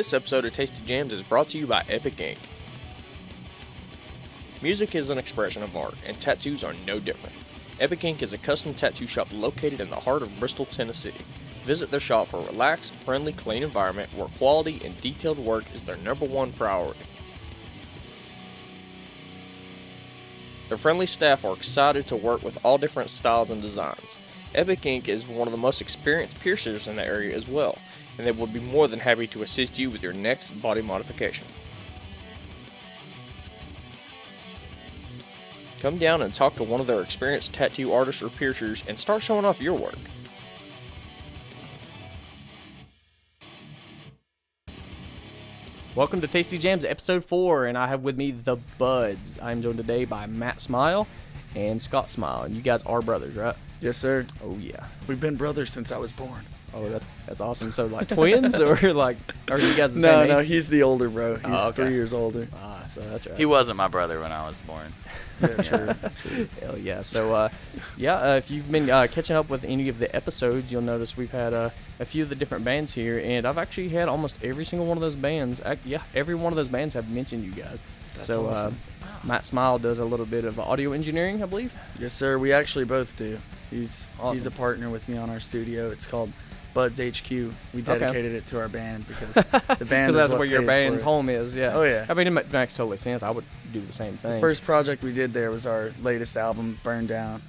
This episode of Tasty Jamz is brought to you by Epic Inc. Music is an expression of art, and tattoos are no different. Epic Inc. is a custom tattoo shop located in the heart of Bristol, Tennessee. Visit their shop for a relaxed, friendly, clean environment where quality and detailed work is their #1 priority. Their friendly staff are excited to work with all different styles and designs. Epic Inc. is one of the most experienced piercers in the area as well, and they will be more than happy to assist you with your next body modification. Come down and talk to one of their experienced tattoo artists or piercers and start showing off your work. Welcome to Tasty Jamz, episode 4, and I have with me the Buddz. I'm joined today by Matt Smile and Scott Smile, and you guys are brothers, right? Yes, sir. Oh, yeah. We've been brothers since I was born. Oh, that's awesome. So, like, twins, or like, are you guys the same age? No, he's the older bro. He's okay. 3 years older. Ah, so that's right. He wasn't my brother when I was born. Yeah, true. Hell yeah. So, if you've been catching up with any of the episodes, you'll notice we've had a few of the different bands here, and I've actually had almost every single one of those bands. Every one of those bands have mentioned you guys. That's so, awesome. Matt Smile does a little bit of audio engineering, I believe. Yes, sir. We actually both do. He's Awesome. a partner with me on our studio. It's called Buddz HQ. We dedicated it to our band because the band Because is that's what where your paid band's for it. home is, yeah. Oh, yeah. I mean, it makes totally sense. I would do the same thing. The first project we did there was our latest album, Burn Down.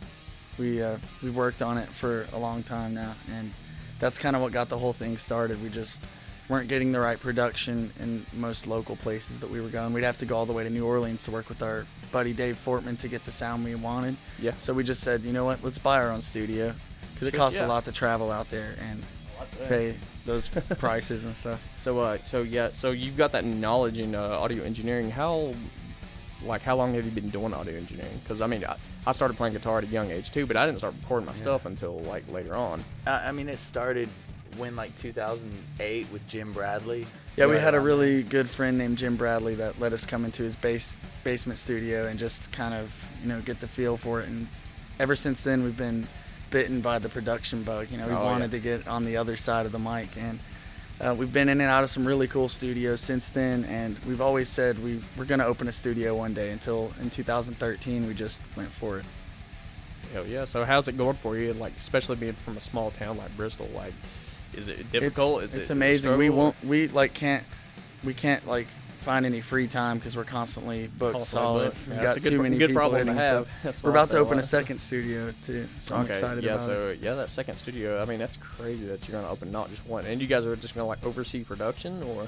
We worked on it for a long time now, and that's kind of what got the whole thing started. We just weren't getting the right production in most local places that we were going. We'd have to go all the way to New Orleans to work with our buddy Dave Fortman to get the sound we wanted. Yeah. So we just said, you know what, let's buy our own studio, because it costs yeah. a lot to travel out there and pay those prices and stuff. So you've got that knowledge in audio engineering. How long have you been doing audio engineering? Because I mean, I started playing guitar at a young age too, but I didn't start recording my stuff until like later on. I mean, it started when like 2008 with Jim Bradley. Yeah, we had a really good friend named Jim Bradley that let us come into his basement studio and just kind of, get the feel for it. And ever since then, we've been bitten by the production bug. We wanted to get on the other side of the mic, and we've been in and out of some really cool studios since then. And we've always said we're going to open a studio one day. Until in 2013, we just went for it. Hell yeah! So how's it going for you? Like, especially being from a small town like Bristol, like. Is it difficult? It's amazing. We can't find any free time because we're constantly booked solid. We've got too many people problem hitting, to have. so we're about to open a second studio too. So I'm excited about it. That second studio. I mean, that's crazy that you're gonna open not just one. And you guys are just gonna oversee production, or?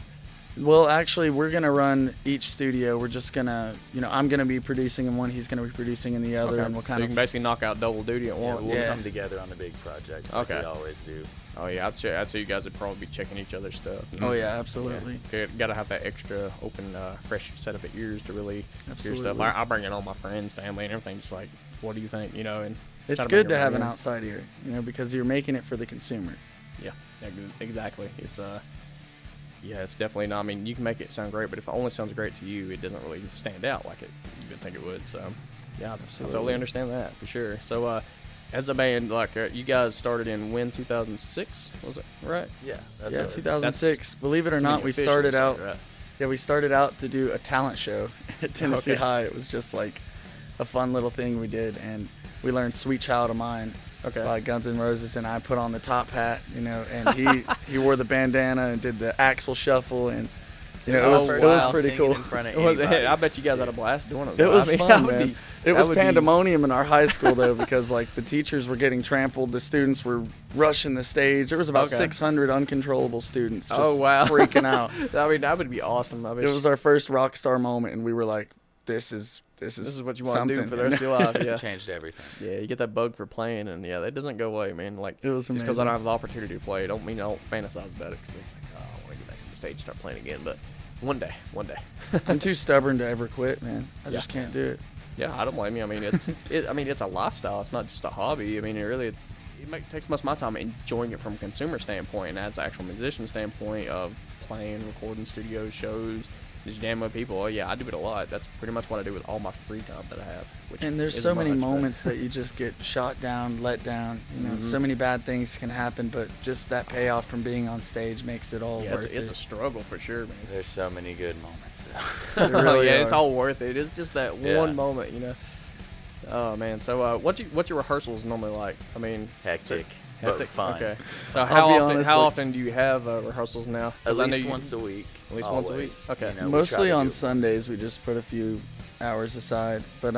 Well, actually, we're gonna run each studio. We're just gonna, I'm gonna be producing in one, he's gonna be producing in the other, and we'll kind you can basically knock out double duty at once. We'll come together on the big projects like we always do. Oh yeah, I'd say you guys would probably be checking each other's stuff. Oh yeah, absolutely. Yeah. Got to have that extra open, fresh set of ears to really hear stuff. I bring in all my friends, family, and everything. Just like, what do you think? And it's good to have an outside ear, because you're making it for the consumer. Yeah, exactly. It's it's definitely not. I mean, you can make it sound great, but if it only sounds great to you, it doesn't really stand out like you would think it would. So, yeah, I totally understand that for sure. So, as a band, you guys started in 2006, was it right? Yeah, 2006. Believe it or not, we started out. Right? Yeah, we started out to do a talent show at Tennessee High. It was just like a fun little thing we did, and we learned "Sweet Child of Mine" by Guns N' Roses, and I put on the top hat, and he wore the bandana and did the axle shuffle, and it was pretty cool. I bet you guys had a blast doing it. It was fun, man. It was pandemonium in our high school though, because the teachers were getting trampled, the students were rushing the stage. There was about 600 uncontrollable students just freaking out. I mean, that would be awesome. It was our first rock star moment, and we were like, this is what you want to do for the rest of your life. Yeah, changed everything. Yeah, you get that bug for playing, and that doesn't go away, man. Like, it was just because I don't have the opportunity to play, don't mean I don't fantasize about it. Because it's like, I want to get back to the stage, and start playing again. But one day. I'm too stubborn to ever quit, man. I just can't do it. Yeah, I don't blame you. I mean, it's a lifestyle. It's not just a hobby. I mean, it takes most of my time enjoying it from a consumer standpoint, and as an actual musician standpoint of playing, recording studios, shows. just jam with people. Oh, yeah, I do it a lot. That's pretty much what I do with all my free time that I have. Which And there's isn't so many much, but- moments that you just get shot down, let down. You know, so many bad things can happen, but just that payoff from being on stage makes it all Yeah, worth it's it. a struggle for sure, man. There's so many good moments. Though. It really yeah, are. it's all worth it. It's just that Yeah. one moment, you know. Oh man, so what's your rehearsals normally like? I mean, Hectic, hectic, but fun. Okay. So I'll how be often honest, how like- often do you have rehearsals now? At 'Cause I know least you- once a week. At least once a week? always. Okay. You know, we Mostly try to on do- Sundays, we just put a few hours aside. But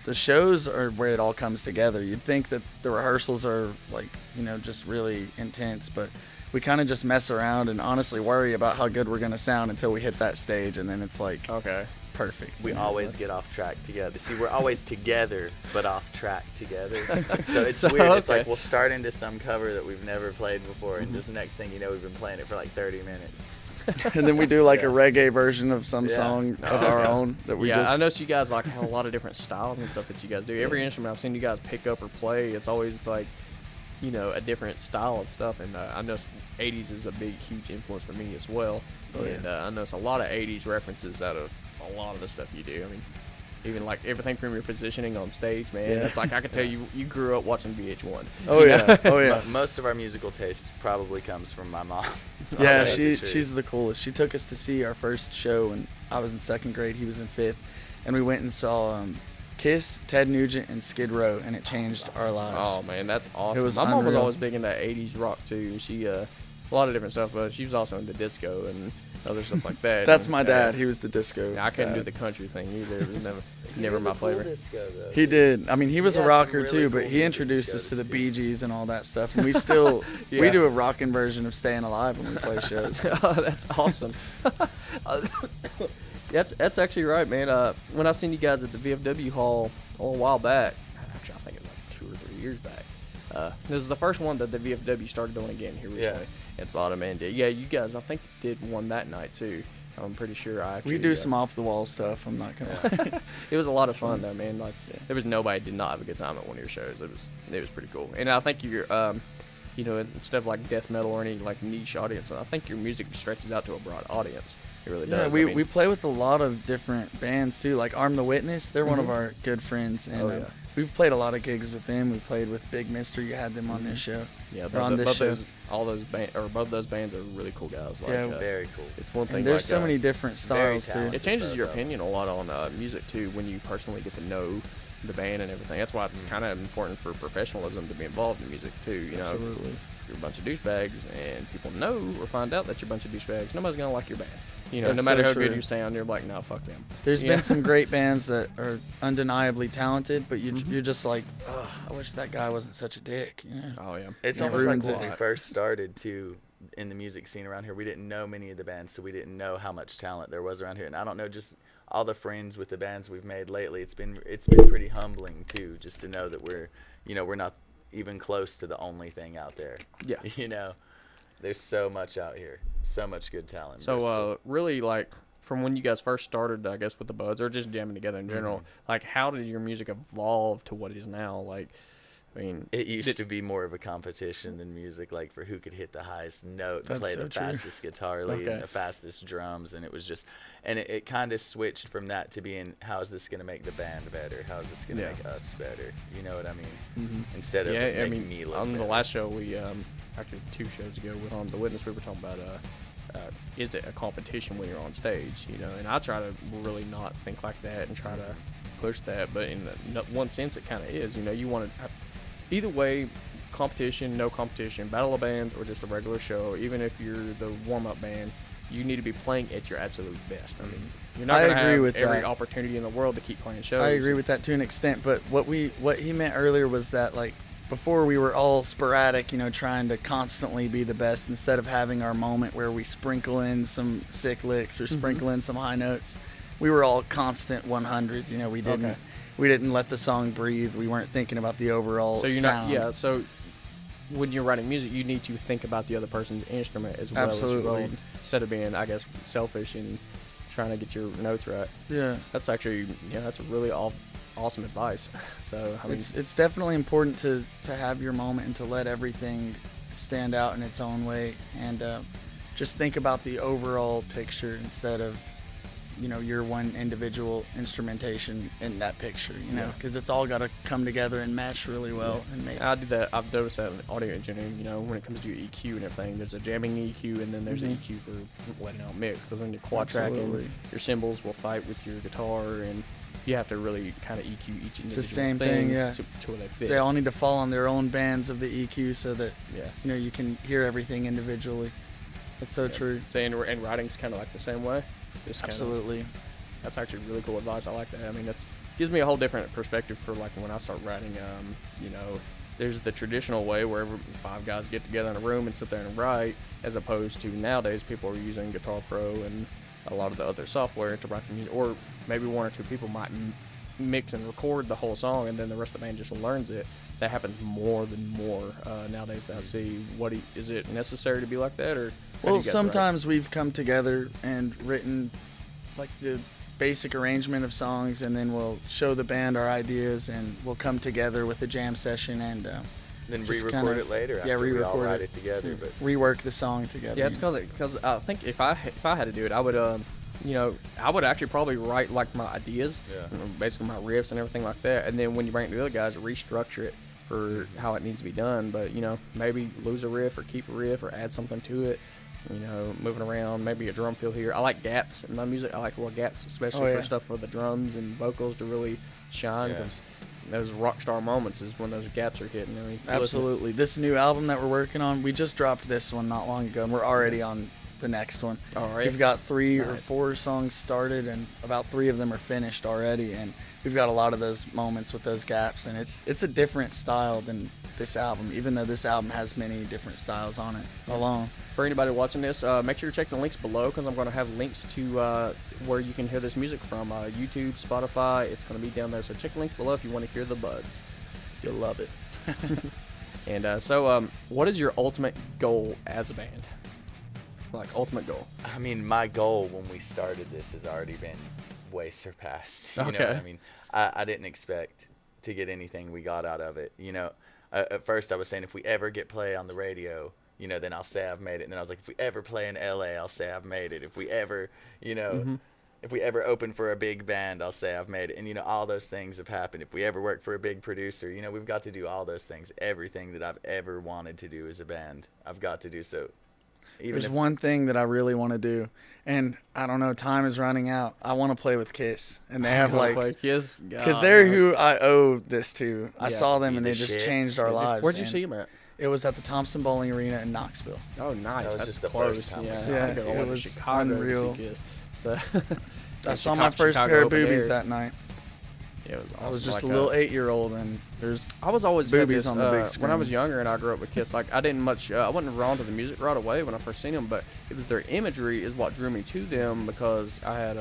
the shows are where it all comes together. You'd think that the rehearsals are like, you know, just really intense, but we kind of just mess around and honestly worry about how good we're gonna sound until we hit that stage, and then it's like Okay. perfect. We you know? always get off track together. See, we're always together, but off track together. So it's So, weird. It's okay. like we'll start into some cover that we've never played before, and just the next thing you know, we've been playing it for like 30 minutes. And then we do like Yeah. a reggae version of some Yeah. song of our own that we yeah, just. I noticed you guys like have a lot of different styles and stuff that you guys do. Every instrument I've seen you guys pick up or play, it's always like, you know, a different style of stuff. And I know 80s is a big, huge influence for me as well. Oh, yeah. And I notice a lot of 80s references out of a lot of the stuff you do. I mean, even like everything from your positioning on stage, man. Yeah. It's like I could tell you grew up watching VH1. Oh yeah, oh yeah. Most of our musical taste probably comes from my mom. I'll Yeah, tell you the truth. she's the coolest. She took us to see our first show when I was in 2nd grade. He was in 5th, and we went and saw Kiss, Ted Nugent, and Skid Row, and it changed our lives. Oh man, that's awesome. was My mom was unreal. always big into 80s rock too. She a lot of different stuff, but she was also into disco and other stuff like that. That's And, my dad. He was the disco. I couldn't do dad. the country thing either. It was never He never did my the cool flavor. disco, though. He did. I mean, he was He a had some rocker really too, but cool he music introduced us shows to the too. Bee Gees and all that stuff. And we still we Yeah. do a rockin' version of "Staying Alive" when we play shows. Oh, that's awesome. That's actually right, man. When I seen you guys at the VFW hall a little while back, actually I think it was like 2 or 3 years back. This is the first one that the VFW started doing again here recently at the bottom end. Yeah, you guys I think did one that night too. I'm pretty sure I actually We do some off the wall stuff. I'm not gonna lie. It was a lot of It's fun fun. though, man. Like there was nobody did not have a good time at one of your shows. It was pretty cool. And I think you're you know, instead of like death metal or any like niche audience, I think your music stretches out to a broad audience. It really Yeah, does. we, I mean, we play with a lot of different bands too, like Arm the Witness. They're one of our good friends, and Oh, yeah. we've played a lot of gigs with them. We played with Big Mister. You had them on their show. yeah, or on this both show. those all those both those bands are really cool guys. Like, Yeah, Very cool. it's one thing. And there's like, so many different very styles too. talented. It changes your Both of opinion a lot on music too when you personally get to know the band and everything. That's why it's kind of important for professionalism to be involved in music too. You know, 'cause Absolutely. if you're a bunch of douchebags and people know or find out that you're a bunch of douchebags, nobody's gonna like your band. You know, That's no matter so how good true. you sound, you're like, no, fuck them. There's Yeah. been some great bands that are undeniably talented, but Mm-hmm. you're just like, oh, I wish that guy wasn't such a dick. You know? Oh yeah. It's It almost like ruins when it. we first started too in the music scene around here. We didn't know many of the bands, so we didn't know how much talent there was around here. And I don't know, just all the friends with the bands we've made lately. It's been pretty humbling too, just to know that we're not even close to the only thing out there. Yeah. You know, there's so much out here, so much good talent. So really, like from when you guys first started, I guess with the Buddz or just jamming together in general, Mm-hmm. like how did your music evolve to what it is now? Like, I mean, It used to be more of a competition than music, like for who could hit the highest note, and That's play so the true. fastest guitar lead, Okay. and the fastest drums, and it was just, and it kind of switched from that to being, how is this gonna make the band better? How is this gonna Yeah. make us better? You know what I mean? Mhm. Instead of yeah, I making mean, me look on the better. last show we actually 2 shows ago with On the Witness, we were talking about is it a competition when you're on stage, you know? And I try to really not think like that and try to push that, but in one sense it kind of is, you know. You want to either way, competition, no competition, battle of bands, or just a regular show. Even if you're the warm-up band, you need to be playing at your absolute best. I mean, you're not I going to agree have with every that. opportunity in the world to keep playing shows. I agree with that to an extent, but what he meant earlier was that, like, before we were all sporadic, you know, trying to constantly be the best instead of having our moment where we sprinkle in some sick licks or sprinkle in some high notes. We were all constant 100. You know, we didn't let the song breathe. We weren't thinking about the overall So you're sound. not, yeah. So when you're writing music, you need to think about the other person's instrument as well as your Absolutely. own, instead of being, I guess, selfish and trying to get your notes right. Yeah. That's actually, that's a really awesome advice. So I mean, It's definitely important to have your moment and to let everything stand out in its own way, and just think about the overall picture instead of, your one individual instrumentation in that picture, Yeah. because it's all got to come together and mesh really well and make. I did that. I've noticed that in audio engineering, when it comes to your EQ and everything, there's a jamming EQ and then there's an EQ for letting out mix. Because when you're quad tracking, Absolutely. your cymbals will fight with your guitar, and you have to really kind of EQ each individual the same thing, thing, yeah. to where they fit. They all need to fall on their own bands of the EQ so that Yeah. you can hear everything individually. That's so true. So, and writing's kind of like the same way. Just kinda- Absolutely. that's actually really cool advice. I like that. I mean, that's gives me a whole different perspective for like when I start writing. There's the traditional way where 5 guys get together in a room and sit there and write, as opposed to nowadays people are using Guitar Pro and a lot of the other software to write the music, or maybe 1 or 2 people might mix and record the whole song, and then the rest of the band just learns it. That happens more nowadays that I see. Is it necessary to be like that, or? how do Well, you guys write? sometimes we've come together and written like the basic arrangement of songs, and then we'll show the band our ideas, and we'll come together with a jam session and Then just re-record kind of- it later. yeah, after we all re-record write it. it together. But rework the song together. Yeah, it's because I think if I had to do it, I would I would actually probably write like my ideas, basically my riffs and everything like that, and then when you bring it to the other guys, restructure it for how it needs to be done. But maybe lose a riff or keep a riff or add something to it. Moving around, maybe a drum fill here. I like gaps in my music. I like gaps, especially for stuff for the drums and vocals to really shine, because those rock star moments is when those gaps are hitting. I mean, Absolutely. This new album that we're working on, we just dropped this one not long ago, and we're already on the next one. All right. We've got 3 or 4 songs started, and about 3 of them are finished already, and we've got a lot of those moments with those gaps, and it's a different style than this album, even though this album has many different styles on it alone. For anybody watching this, make sure to check the links below, because I'm going to have links to where you can hear this music from. YouTube, Spotify, it's going to be down there. So check the links below if you want to hear the Buddz. You'll love it. And so what is your ultimate goal as a band? Like, ultimate goal? I mean, my goal when we started this has already been way surpassed. You know what I mean? I didn't expect to get anything we got out of it. At first I was saying if we ever get play on the radio, then I'll say I've made it. And then I was like, if we ever play in LA, I'll say I've made it. If we ever, if we ever open for a big band, I'll say I've made it. And, all those things have happened. If we ever work for a big producer, we've got to do all those things. Everything that I've ever wanted to do as a band, I've got to do. So There's one thing that I really want to do, and I don't know, time is running out. I want to play with Kiss, and they have Kiss, because they're who I owe this to. I saw them, and they just shits. changed our lives. Where'd you see them at? It was at the Thompson Bowling Arena in Knoxville. Oh, nice. That was That's just the close. first time we Yeah, saw it. I go all It over was Chicago unreal. to see Kiss. So I saw my first pair of boobies that night. Yeah, it was awesome. I was just Like, a little 8-year-old, and I was always boobies had on the big when I was screen. younger and I grew up with Kiss. Like, I didn't much. I wasn't drawn to the music right away when I first seen them, but it was their imagery is what drew me to them, because I had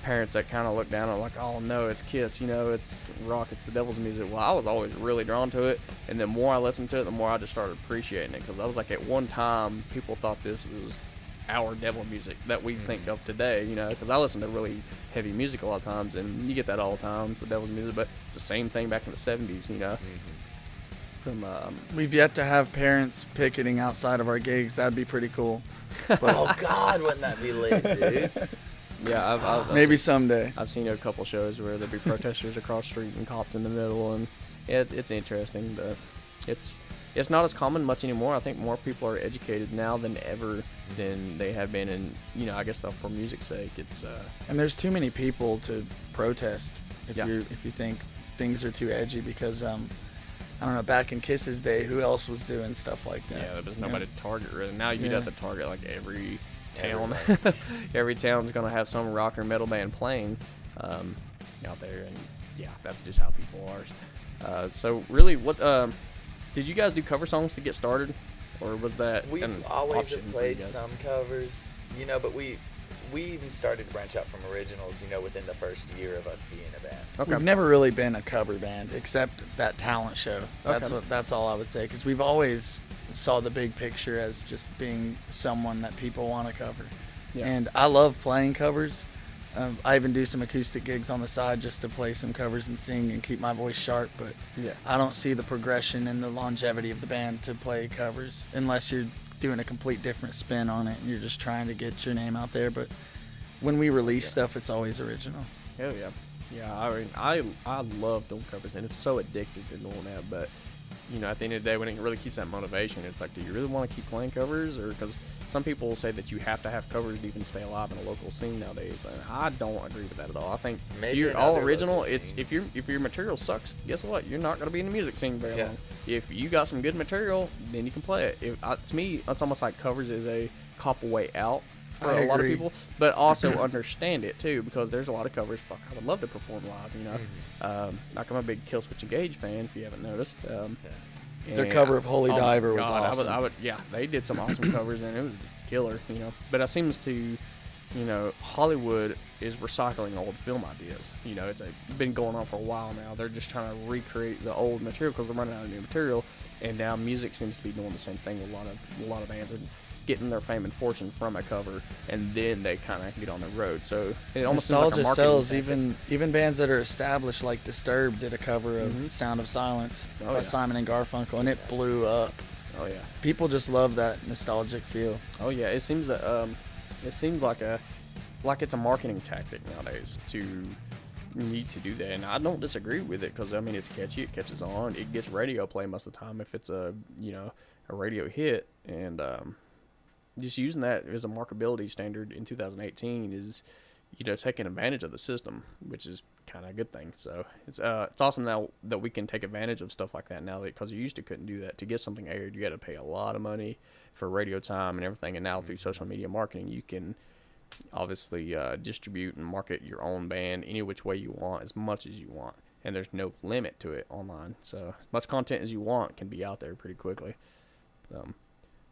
parents that kind of looked down on like, oh no, it's Kiss, it's rock, it's the devil's music. Well, I was always really drawn to it, and the more I listened to it, the more I just started appreciating it, because I was like, at one time people thought this was our devil music that we think of today, because I listen to really heavy music a lot of times, and you get that all the time, it's the devil's music, but it's the same thing back in the 70s, from we've yet to have parents picketing outside of our gigs. That'd be pretty cool. But oh God, wouldn't that be lit, dude? yeah, I've maybe seen, someday. I've seen a couple shows where there'd be protesters across the street and cops in the middle, and it's interesting, but it's not as common much anymore. I think more people are educated now than ever than they have been, and I guess for music's sake, it's And there's too many people to protest if Yeah. you think things are too edgy, because I don't know, back in Kiss's day, who else was doing stuff like that? yeah, there was nobody to target really. Now you'd Yeah. have to target like every town. Every town's gonna have some rock or metal band playing out there, and yeah, that's just how people are. So really, what did you guys do cover songs to get started, or was that We've an always option have for you played guys? some covers, but we even started to branch out from originals, within the first year of us being a band. Okay. We've never really been a cover band except that talent show. Okay. That's all I would say, because we've always saw the big picture as just being someone that people want to cover. Yeah. And I love playing covers. I even do some acoustic gigs on the side just to play some covers and sing and keep my voice sharp, but Yeah. I don't see the progression and the longevity of the band to play covers unless you're doing a complete different spin on it and you're just trying to get your name out there. But when we release stuff, it's always original. Hell yeah. Yeah, I mean, I love doing covers, and it's so addictive to doing that. But, you know, at the end of the day, when it really keeps that motivation, it's like, do you really want to keep playing covers? Or because some people say that you have to have covers to even stay alive in a local scene nowadays. And I don't agree with that at all. I think Maybe you're in all other original. local It's if scenes. your material sucks, guess what? You're not going to be in the music scene very Yeah. long. If you got some good material, then you can play it. To me, it's almost like covers is a cop way out for I a lot of agree. people, but also understand it too, because there's a lot of covers. Fuck, I would love to perform live, you know. Like I'm a big Killswitch Engage fan, if you haven't noticed. Their And cover of Holy oh my Diver was God, awesome. Yeah, they did some awesome covers, and it was killer, you know. But it seems to, you know, Hollywood is recycling old film ideas. You know, it's been going on for a while now. They're just trying to recreate the old material because they're running out of new material, and now music seems to be doing the same thing with a lot of bands and getting their fame and fortune from a cover, and then they kind of get on the road. So it almost seems like a Nostalgia marketing sells. tactic. Even bands that are established, like Disturbed, did a cover of Mhm. "Sound of Silence" Oh, by yeah. Simon and Garfunkel, and it blew up. Oh yeah. People just love that nostalgic feel. Oh yeah, it seems that like it's a marketing tactic nowadays to need to do that, and I don't disagree with it because I mean it's catchy, it catches on, it gets radio play most of the time if it's a radio hit, and just using that as a markability standard in 2018 is taking advantage of the system, which is kind of a good thing. So it's awesome now that we can take advantage of stuff like that now, because you used to couldn't do that. To get something aired, you had to pay a lot of money for radio time and everything, and now through social media marketing you can obviously distribute and market your own band any which way you want, as much as you want, and there's no limit to it online. So as much content as you want can be out there pretty quickly.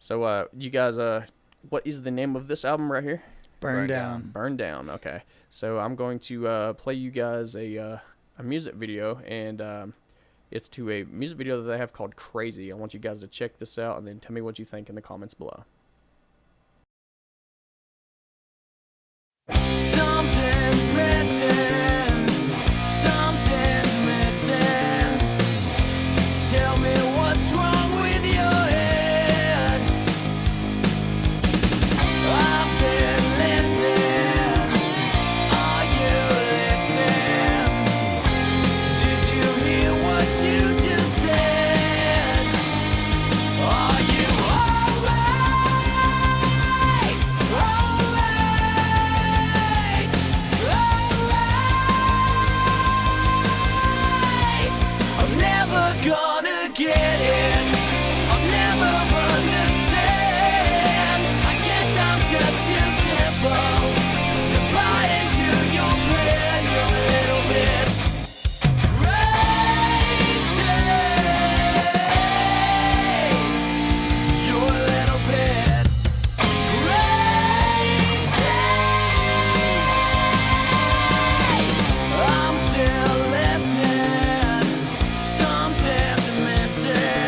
So you guys, what is the name of this album right here? Burn Down. Burn Down. Okay, so I'm going to play you guys a music video, and it's to a music video that they have called Crazy. I want you guys to check this out and then tell me what you think in the comments below. Something's missing. Something's missing. Tell me what's wrong with your head. I've been listening. Are you listening? Did you hear what you just said? Are you alright? I'm never gonna get it. I'll never understand. I guess I'm just too simple to buy into your plan. You're a little bit crazy. You're a little bit crazy. I'm still listening. Something's missing.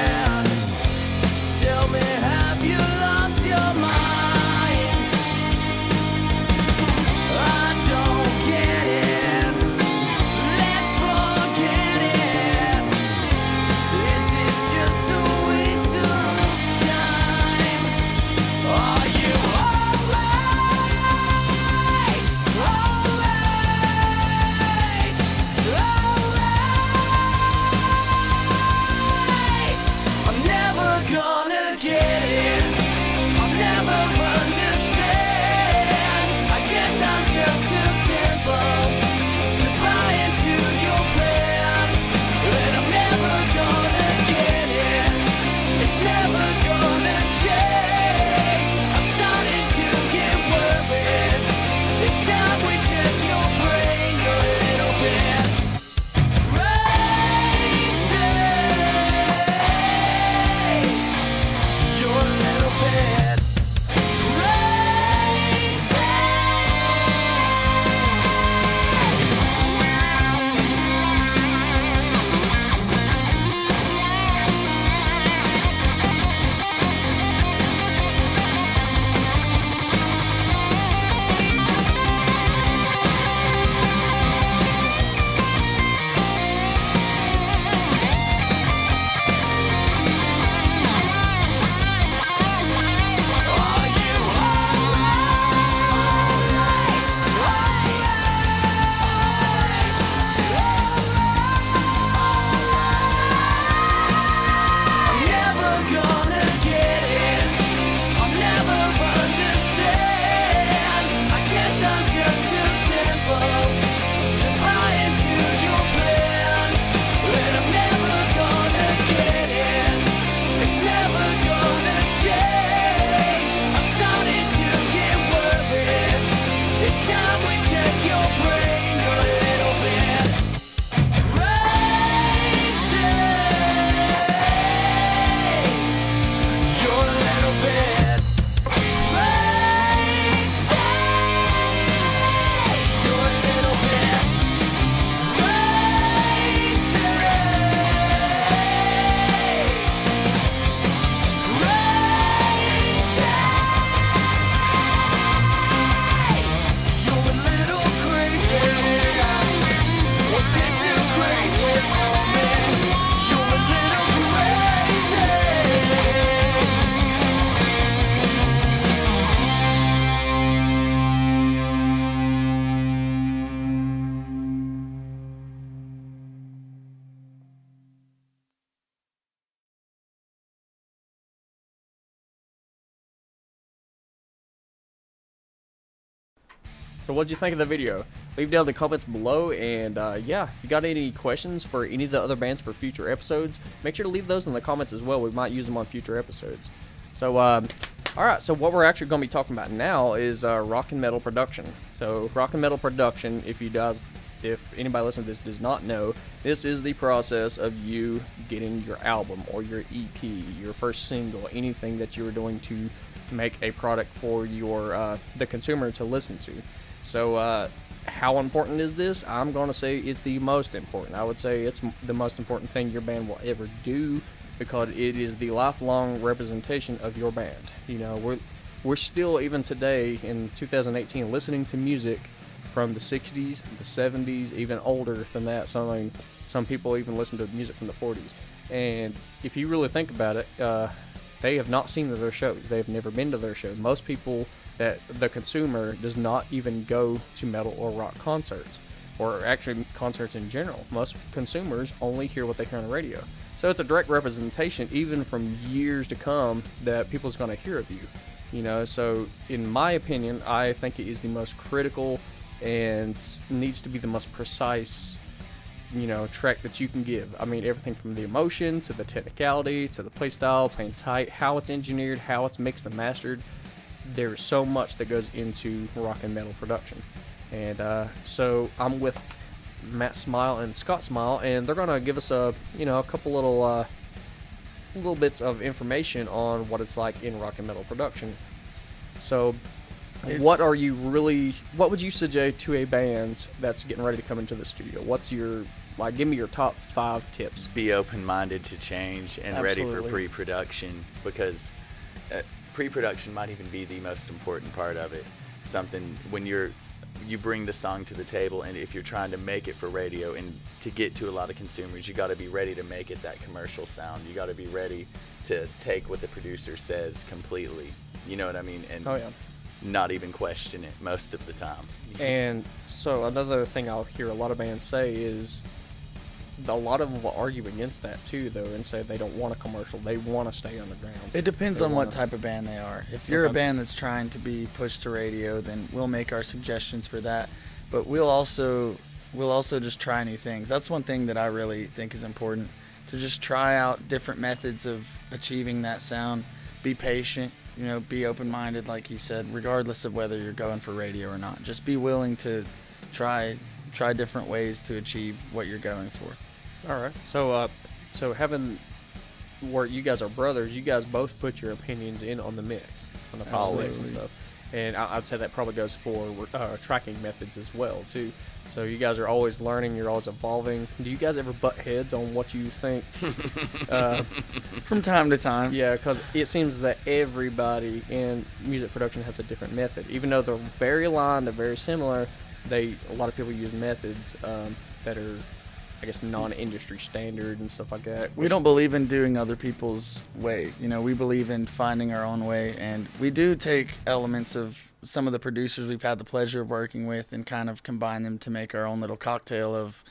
So what'd you think of the video? Leave down in the comments below, and yeah, if you got any questions for any of the other bands for future episodes, make sure to leave those in the comments as well. We might use them on future episodes. So alright, so what we're actually going to be talking about now is rock and metal production. So rock and metal production, if anybody listening to this does not know, this is the process of you getting your album or your EP, your first single, anything that you're doing to make a product for your the consumer to listen to. So how important is this? I'm going to say it's the most important. I would say it's the most important thing your band will ever do, because it is the lifelong representation of your band. You know, we're still, even today in 2018, listening to music from the 60s, the 70s, even older than that. Some people even listen to music from the 40s. And if you really think about it, they have not seen their shows. They have never been to their show. Most people, that the consumer does not even go to metal or rock concerts, or actually concerts in general. Most consumers only hear what they hear on the radio. So it's a direct representation, even from years to come, that people's going to hear of you. You know, so in my opinion, I think it is the most critical and needs to be the most precise, you know, track that you can give. I mean, everything from the emotion to the technicality to the play style, playing tight, how it's engineered, how it's mixed and mastered. There's so much that goes into rock and metal production. And so I'm with Matt Smile and Scott Smile, and they're gonna give us a couple little bits of information on what it's like in rock and metal production. So what would you suggest to a band that's getting ready to come into the studio? What's your, give me your top 5 tips. Be open-minded to change and ready for Absolutely. pre-production, because pre-production might even be the most important part of it. Something when you bring the song to the table, and if you're trying to make it for radio and to get to a lot of consumers, you got to be ready to make it that commercial sound. You got to be ready to take what the producer says completely. You know what I mean? And not even question it most of the time. And so another thing I'll hear a lot of bands say is, a lot of them will argue against that too, though, and say they don't want a commercial. They want to stay underground. It depends on what type of band they are. If you're a band that's trying to be pushed to radio, then we'll make our suggestions for that. But we'll also just try new things. That's one thing that I really think is important, to just try out different methods of achieving that sound. Be patient, you know, be open-minded, like he said, regardless of whether you're going for radio or not. Just be willing to try different ways to achieve what you're going for. All right. So having where you guys are brothers, you guys both put your opinions in on the mix, on the final mix and stuff. And I'd say that probably goes for tracking methods as well too. So you guys are always learning, you're always evolving. Do you guys ever butt heads on what you think? From time to time. Yeah, because it seems that everybody in music production has a different method. Even though they're very aligned, they're very similar, a lot of people use methods that are, I guess, non-industry standard and stuff like that. We don't believe in doing other people's way. You know, we believe in finding our own way, and we do take elements of some of the producers we've had the pleasure of working with and kind of combine them to make our own little cocktail of,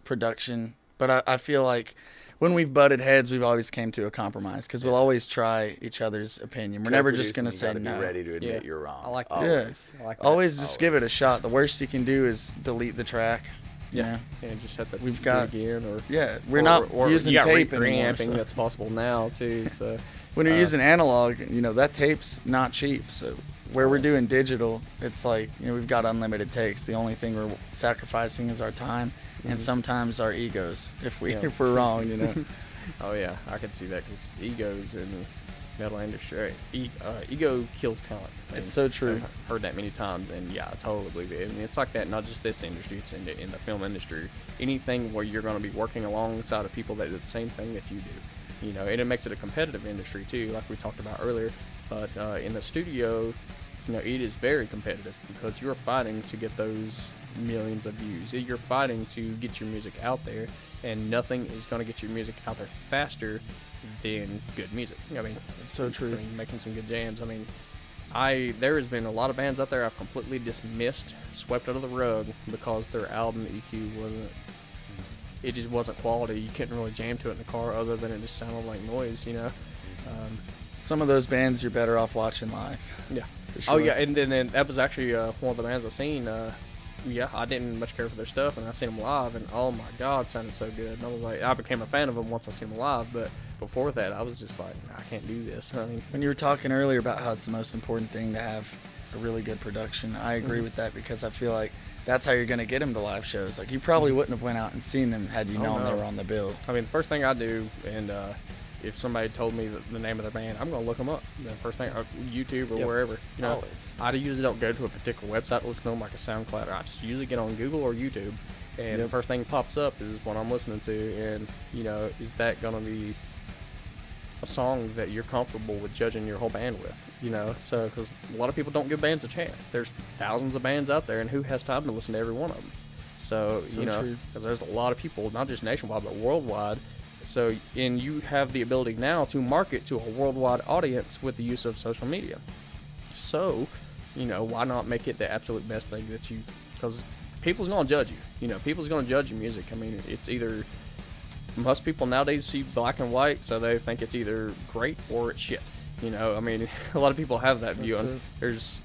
production. But I feel like when we've butted heads, we've always came to a compromise, because we'll always try each other's opinion. We're never just going to say no. Be ready to admit you're wrong. I like that. Always. I like that. Always just give it a shot. The worst you can do is delete the track. Yeah, and just have to We've do got- it again, we're not using tape anymore. reamping. So. That's possible now too. So When you're using analog, that tape's not cheap. So where we're doing digital, it's like, we've got unlimited takes. The only thing we're sacrificing is our time and sometimes our egos if we're wrong. Oh yeah, I can see that, because egos in the metal industry, ego kills talent. It's so true. I've heard that many times, and yeah, I totally believe it. And it's like that, not just this industry, it's in the film industry. Anything where you're going to be working alongside of people that do the same thing that you do, and it makes it a competitive industry too, like we talked about earlier. But in the studio, it is very competitive, because you're fighting to get those millions of views. You're fighting to get your music out there, and nothing is going to get your music out there faster than good music. I mean, It's so true. Making some good jams. I mean, there has been a lot of bands out there I've completely dismissed, swept under the rug, because their album EQ just wasn't quality. You couldn't really jam to it in the car, other than it just sounded like noise. Some of those bands you're better off watching live. Yeah. For sure. Oh yeah, and then that was actually one of the bands I seen. Yeah, I didn't much care for their stuff, and I seen them live, and oh my god, it sounded so good. And I was like, I became a fan of them once I seen them live, but before that, I was just like, I can't do this. I mean, When you were talking earlier about how it's the most important thing to have a really good production, I agree with that, because I feel like that's how you're going to get them to live shows. Like, you probably wouldn't have went out and seen them had you known they no. were on the bill. I mean, the first thing I do, and if somebody told me the name of their band, I'm gonna look them up. The first thing, YouTube or Yep. wherever. You know, Always. I usually don't go to a particular website to listen to them like a SoundCloud. I just usually get on Google or YouTube, and the Yep. first thing pops up is what I'm listening to, and you know, is that gonna be a song that you're comfortable with judging your whole band with? You know, so because a lot of people don't give bands a chance. There's thousands of bands out there, and who has time to listen to every one of them? So, So you know, true. because there's a lot of people, not just nationwide but worldwide. So, and you have the ability now to market to a worldwide audience with the use of social media. So, you know, why not make it the absolute best thing that you? Because people's gonna judge you. You know, people's gonna judge your music. I mean, it's either most people nowadays see black and white, so they think it's either great or it's shit. You know, I mean, a lot of people have that view. That's And it. there's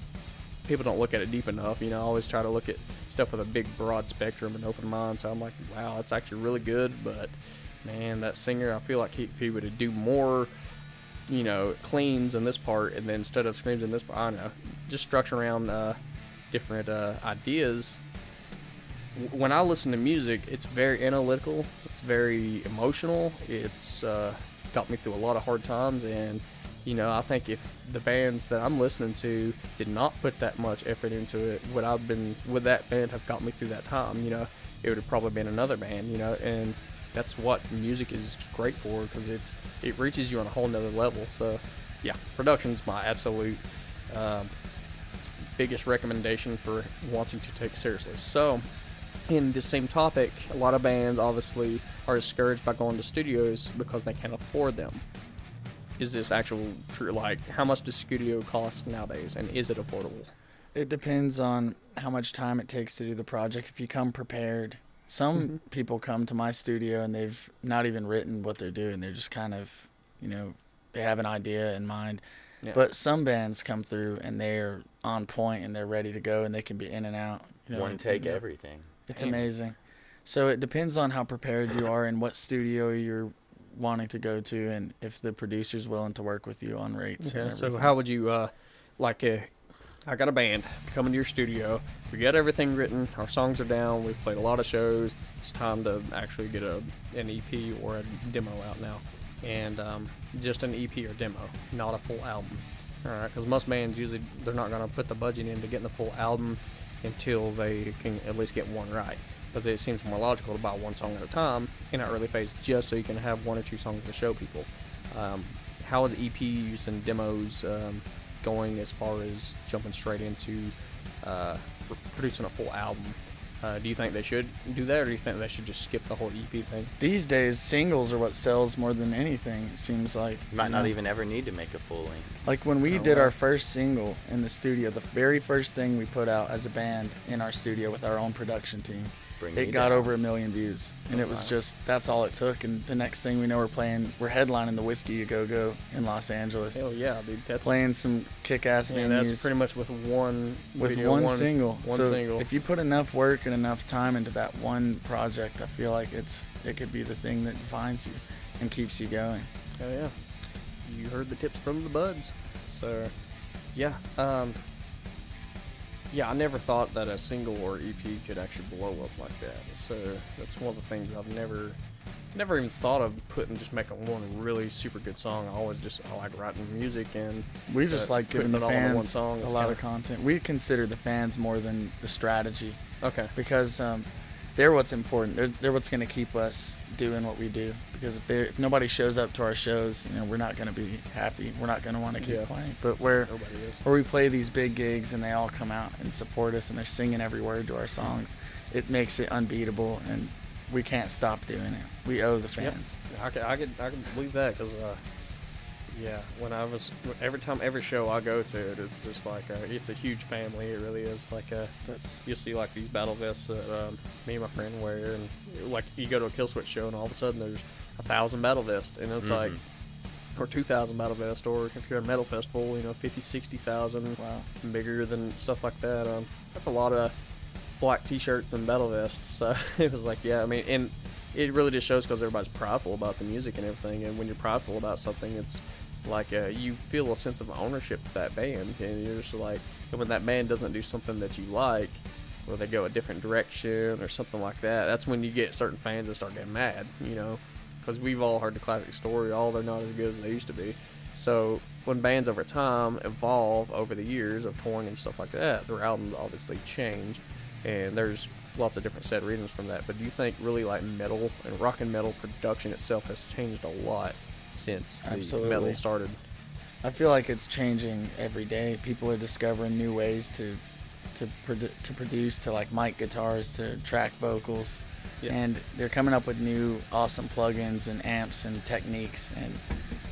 people don't look at it deep enough. You know, I always try to look at stuff with a big, broad spectrum and open mind. So I'm like, wow, that's actually really good. But man, that singer, I feel like if he would do more, you know, cleans in this part, and then instead of screams in this part, I don't know, just structure around different ideas. When I listen to music, it's very analytical, it's very emotional, it's got me through a lot of hard times, and you know, I think if the bands that I'm listening to did not put that much effort into it, would that band have got me through that time? You know, it would have probably been another band, you know, and that's what music is great for, because it reaches you on a whole nother level. So yeah, production's my absolute biggest recommendation for wanting to take seriously. So in the same topic, a lot of bands obviously are discouraged by going to studios because they can't afford them. Is this actual true? Like, how much does studio cost nowadays, and is it affordable? It depends on how much time it takes to do the project. If you come prepared, some people come to my studio and they've not even written what they're doing. They're just kind of, you know, they have an idea in mind. Yeah. But some bands come through and they're on point and they're ready to go and they can be in and out. You know, One take you know, everything. It's Damn. amazing. So it depends on how prepared you are and what studio you're wanting to go to, and if the producer's willing to work with you on rates. Okay, and so everything. how would you, I got a band, come into your studio, we got everything written, our songs are down, we've played a lot of shows, it's time to actually get an EP or a demo out now, and just an EP or demo, not a full album. Alright, because most bands usually, they're not going to put the budget into getting the full album until they can at least get one right. Because it seems more logical to buy one song at a time in that early phase, just so you can have one or two songs to show people. How is EPs and demos going as far as jumping straight into producing a full album? Do you think they should do that, or do you think they should just skip the whole EP thing? These days, singles are what sells more than anything, it seems like. You might you not know? even ever need to make a full length. Like when we Oh, did wow. our first single in the studio, the very first thing we put out as a band in our studio with our own production team, Bring it Me got Down. over 1 million views. And it was just, that's all it took. And the next thing we know, we're headlining the Whiskey A Go Go in Los Angeles. Hell yeah, dude. That's Playing some kick-ass yeah, venues. that's pretty much with one with video, one single. One so single. if you put enough work and enough time into that one project, I feel like it could be the thing that defines you and keeps you going. Oh yeah, you heard the tips from the Buddz. So yeah, yeah, I never thought that a single or EP could actually blow up like that. So that's one of the things I've never even thought of just making one really super good song. I like writing music, and We just like putting giving the it all into one fans song a is lot kinda- of content. We consider the fans more than the strategy, Okay. because they're what's important. They're what's going to keep us doing what we do. Because if nobody shows up to our shows, you know, we're not going to be happy. We're not going to want to keep Yeah. playing. But where Nobody is. we play these big gigs and they all come out and support us and they're singing every word to our songs, it makes it unbeatable, and we can't stop doing it. We owe the Yep. fans. I can believe that, because yeah, every show I go to, it's just like it's a huge family. It really is. Like you see like these battle vests that me and my friend wear, and like you go to a Kill Switch show and all of a sudden there's 1,000 battle vests, and it's like or 2,000 battle vest, or if you're at a metal festival, 50, 60,000. Wow. Bigger than stuff like that. That's a lot of black t-shirts and battle vests. So it was like, yeah, I mean, and it really just shows because everybody's prideful about the music and everything. And when you're prideful about something, it's like you feel a sense of ownership to that band, and you're just like, and when that band doesn't do something that you like, or they go a different direction or something like that, that's when you get certain fans that start getting mad, because we've all heard the classic story, they're not as good as they used to be. So when bands over time evolve over the years of touring and stuff like that, their albums obviously change, and there's lots of different set reasons from that. But do you think really like metal and rock and metal production itself has changed a lot since the metal started? I feel like it's changing every day. People are discovering new ways to produce, to like mic guitars, to track vocals, and they're coming up with new awesome plugins and amps and techniques, and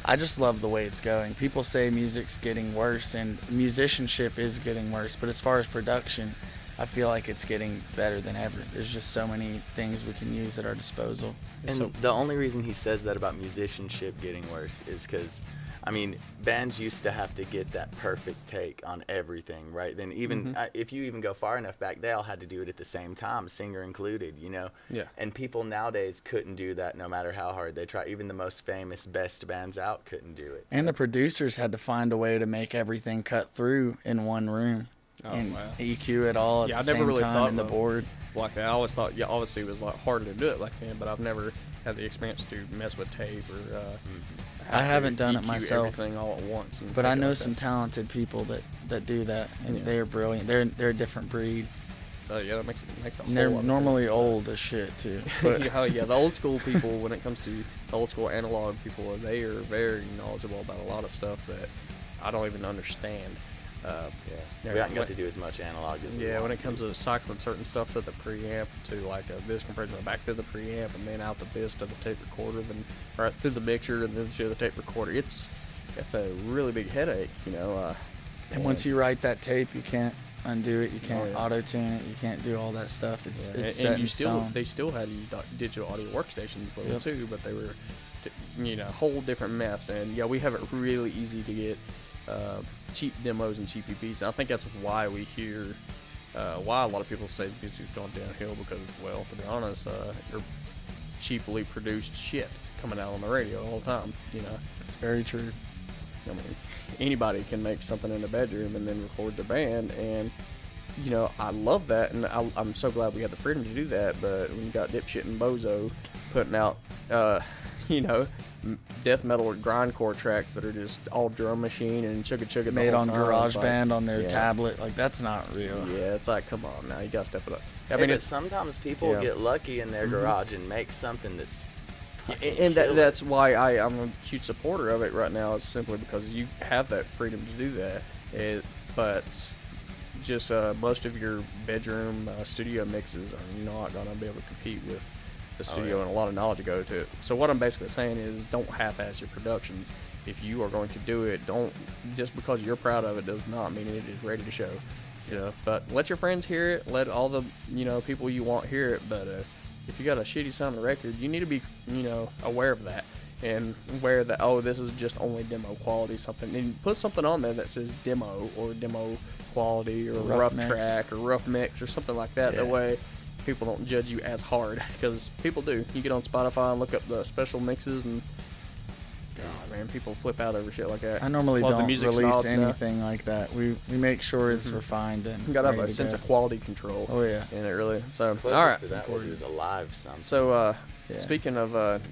I just love the way it's going. People say music's getting worse and musicianship is getting worse, but as far as production, I feel like it's getting better than ever. There's just so many things we can use at our disposal. And the only reason he says that about musicianship getting worse is because, I mean, bands used to have to get that perfect take on everything, right? Then even if you even go far enough back, they all had to do it at the same time, singer included, Yeah. And people nowadays couldn't do that no matter how hard they try. Even the most famous, best bands out couldn't do it. And the producers had to find a way to make everything cut through in one room. Oh, and wow. EQ it all at the same time in the board. Like that. I always thought, obviously it was like harder to do it like that, but I've never had the experience to mess with tape or I haven't done it EQ myself, everything all at once. but I know some talented people that do that, and they are brilliant. They're a different breed. So yeah, that makes a whole And they're lot of normally sense. old as shit too. But The old school people, when it comes to the old school analog people, they are very knowledgeable about a lot of stuff that I don't even understand. We haven't got to do as much analog as we want when it to. comes to cycling certain stuff to the preamp, to like this compressor back to the preamp, and then out the this to the tape recorder, then right through the mixer, and then to the tape recorder. It's a really big headache, and once you write that tape, you can't undo it. You can't yeah. auto tune it. You can't do all that stuff. It's and set you in still stone. they still had to use digital audio workstations too, but they were whole different mess. And we have it really easy to get cheap demos and cheap EPs. And I think that's why we hear why a lot of people say the music's gone downhill, because, well, to be honest, you're cheaply produced shit coming out on the radio all the time. It's very true. I mean, anybody can make something in the bedroom and then record the band, and I love that, and I'm so glad we had the freedom to do that. But when you got dipshit and bozo putting out death metal or grindcore tracks that are just all drum machine and chugga Made on GarageBand GarageBand on their tablet, like that's not real. Yeah, it's like, come on now, you gotta step it up. I mean, sometimes people get lucky in their garage and make something that's and that's why I'm a huge supporter of it right now, is simply because you have that freedom to do that. But just most of your bedroom studio mixes are not going to be able to compete with the studio and a lot of knowledge to go to it. So what I'm basically saying is, don't half-ass your productions. If you are going to do it, don't, just because you're proud of it does not mean it is ready to show. But let your friends hear it, let all the people you want hear it. But if you got a shitty sounding record, you need to be aware of that, and aware that, this is just only demo quality, something, and put something on there that says demo or demo quality or rough track or rough mix or something like that. That way people don't judge you as hard, because people do. You get on Spotify and look up the special mixes, and God, man, people flip out over shit like that. I normally Well, the don't music release snobs now. anything like that. We make sure it's refined and You gotta have ready a to sense go. of quality control. Oh yeah. In it, really. So, closest all right. to that would be a live something. So, Yeah. speaking of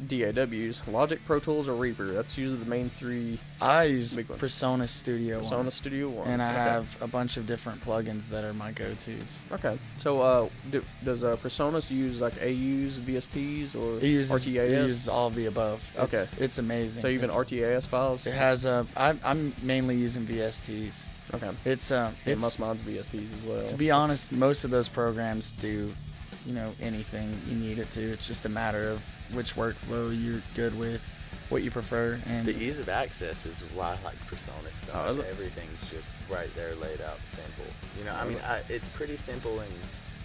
DAWs, Logic, Pro Tools, or Reaper, that's usually the main three. I use Big ones. Persona Studio Persona One, Studio One. and I Okay. have a bunch of different plugins that are my go-tos. Okay. So, does Personas use like AUs, VSTs, or It uses RTAS? all of the above. It's amazing. So even It's- RTAS files? It has I'm mainly using VSTs. Okay. It's Most mine's VSTs as well. to be honest, most of those programs do, anything you need it to. It's just a matter of which workflow you're good with, what you prefer, and The ease of access is why I like Persona so is much. it? Everything's just right there, laid out, simple. I mean, it's pretty simple in